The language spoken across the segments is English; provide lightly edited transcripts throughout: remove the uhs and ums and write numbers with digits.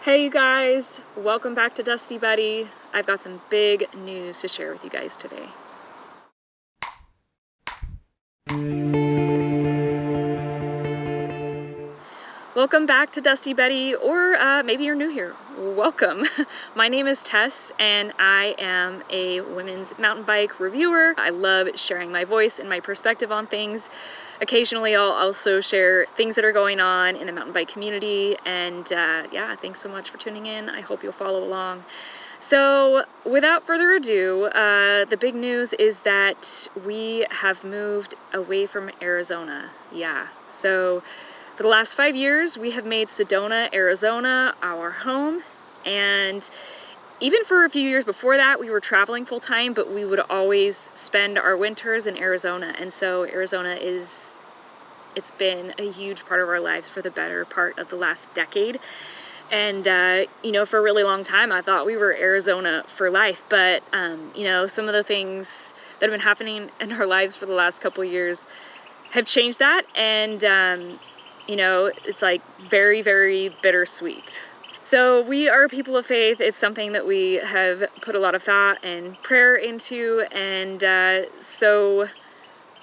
Hey you guys, welcome back to Dusty Buddy. I've got some big news to share with you guys today. Welcome back to Dusty Buddy, or maybe you're new here. Welcome. My name is Tess and I am a women's mountain bike reviewer. I love sharing my voice and my perspective on things. Occasionally I'll also share things that are going on in the mountain bike community, and yeah, thanks so much for tuning in. I hope you'll follow along. So without further ado, the big news is that we have moved away from Arizona. Yeah, so for the last 5 years, we have made Sedona, Arizona our home, and even for a few years before that, we were traveling full time, but we would always spend our winters in Arizona. And so Arizona it's been a huge part of our lives for the better part of the last decade. And, you know, for a really long time, I thought we were Arizona for life. But, you know, some of the things that have been happening in our lives for the last couple of years have changed that. And, you know, it's like very, very bittersweet. So we are people of faith. It's something that we have put a lot of thought and prayer into, and so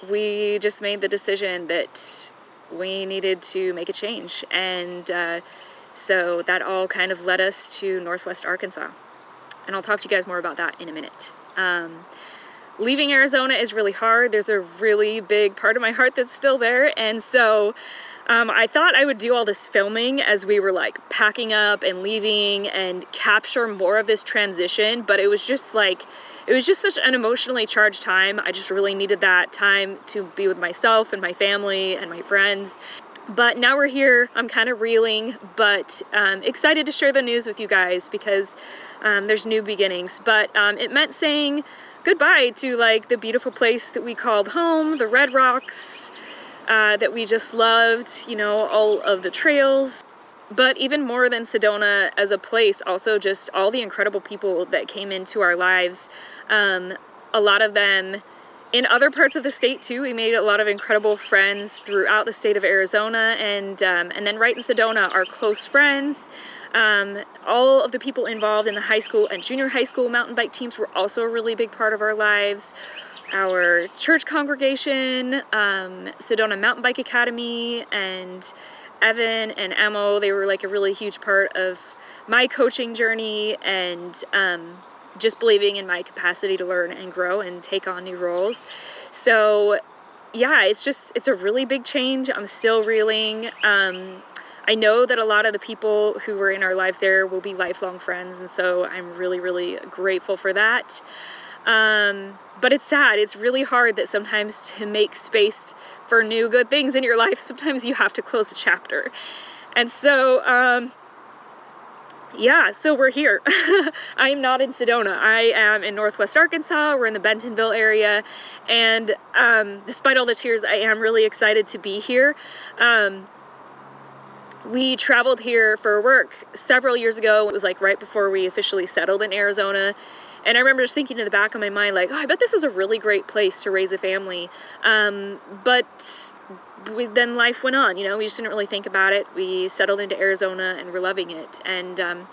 we just made the decision that we needed to make a change, and so that all kind of led us to Northwest Arkansas, and I'll talk to you guys more about that in a minute. Leaving Arizona is really hard. There's a really big part of my heart that's still there, and so I thought I would do all this filming as we were like packing up and leaving and capture more of this transition, but it was just such an emotionally charged time. I just really needed that time to be with myself and my family and my friends. But now we're here. I'm kind of reeling, but excited to share the news with you guys because there's new beginnings. But it meant saying goodbye to like the beautiful place that we called home, the Red Rocks, that we just loved, you know, all of the trails. But even more than Sedona as a place, also just all the incredible people that came into our lives. A lot of them in other parts of the state too. We made a lot of incredible friends throughout the state of Arizona, and then right in Sedona, our close friends. All of the people involved in the high school and junior high school mountain bike teams were also a really big part of our lives. Our church congregation, Sedona Mountain Bike Academy, and Evan and Amo, they were like a really huge part of my coaching journey, and just believing in my capacity to learn and grow and take on new roles. So yeah, it's a really big change. I'm still reeling. I know that a lot of the people who were in our lives there will be lifelong friends, and so I'm really, really grateful for that. But it's sad. It's really hard that sometimes to make space for new good things in your life, sometimes you have to close a chapter. And so, yeah, so we're here. I'm not in Sedona. I am in Northwest Arkansas. We're in the Bentonville area. And despite all the tears, I am really excited to be here. We traveled here for work several years ago. It was like right before we officially settled in Arizona. And I remember just thinking in the back of my mind, like, oh, I bet this is a really great place to raise a family. But then life went on, you know, we just didn't really think about it. We settled into Arizona and we're loving it. And,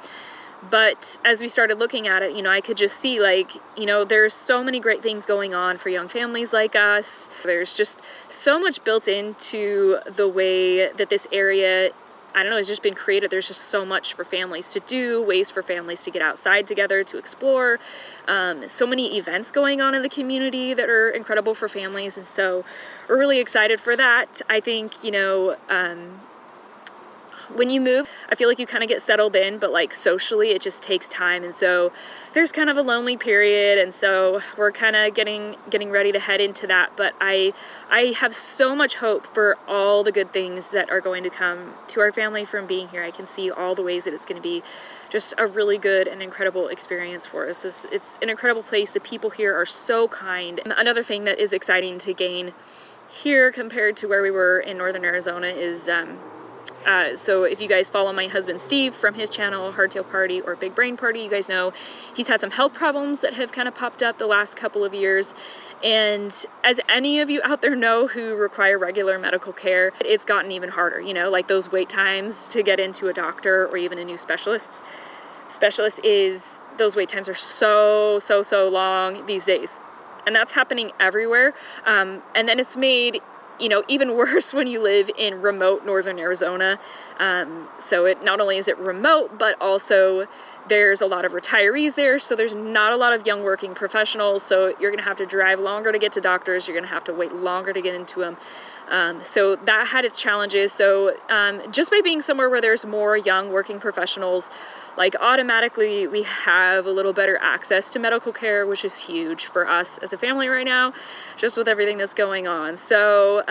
but as we started looking at it, you know, I could just see like, you know, there's so many great things going on for young families like us. There's just so much built into the way that this area, I don't know, it's just been created. There's just so much for families to do, ways for families to get outside together, to explore. So many events going on in the community that are incredible for families. And so we're really excited for that. I think, you know, when you move, I feel like you kind of get settled in, but like socially, it just takes time. And so there's kind of a lonely period. And so we're kind of getting ready to head into that. But I have so much hope for all the good things that are going to come to our family from being here. I can see all the ways that it's going to be just a really good and incredible experience for us. It's an incredible place. The people here are so kind. Another thing that is exciting to gain here compared to where we were in northern Arizona is So if you guys follow my husband Steve from his channel, Hardtail Party or Big Brain Party, you guys know he's had some health problems that have kind of popped up the last couple of years. And as any of you out there know who require regular medical care, it's gotten even harder, you know, like those wait times to get into a doctor or even a new specialist is, those wait times are so long these days. And that's happening everywhere. And then it's made, you know, even worse when you live in remote northern Arizona. So it not only is it remote, but also there's a lot of retirees there, so there's not a lot of young working professionals, so you're gonna have to drive longer to get to doctors, you're gonna have to wait longer to get into them. So that had its challenges. So just by being somewhere where there's more young working professionals, like automatically we have a little better access to medical care, which is huge for us as a family right now, just with everything that's going on. So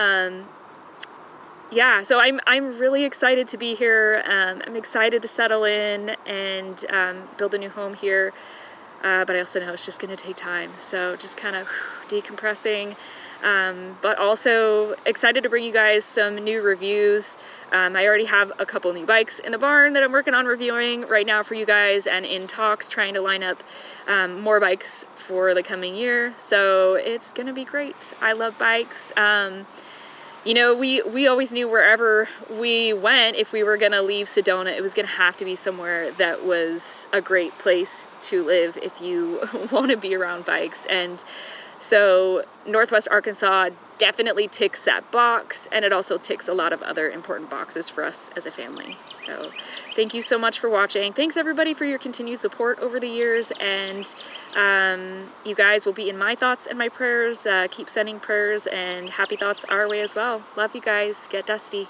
yeah, so I'm really excited to be here. I'm excited to settle in and build a new home here, but I also know it's just going to take time. So just kind of decompressing, but also excited to bring you guys some new reviews. I already have a couple new bikes in the barn that I'm working on reviewing right now for you guys, and in talks trying to line up more bikes for the coming year. So it's going to be great. I love bikes. You know, we always knew wherever we went, if we were going to leave Sedona, it was going to have to be somewhere that was a great place to live if you want to be around bikes. And so Northwest Arkansas definitely ticks that box, and it also ticks a lot of other important boxes for us as a family. So thank you so much for watching. Thanks everybody for your continued support over the years, and you guys will be in my thoughts and my prayers. Keep sending prayers and happy thoughts our way as well. Love you guys. Get dusty.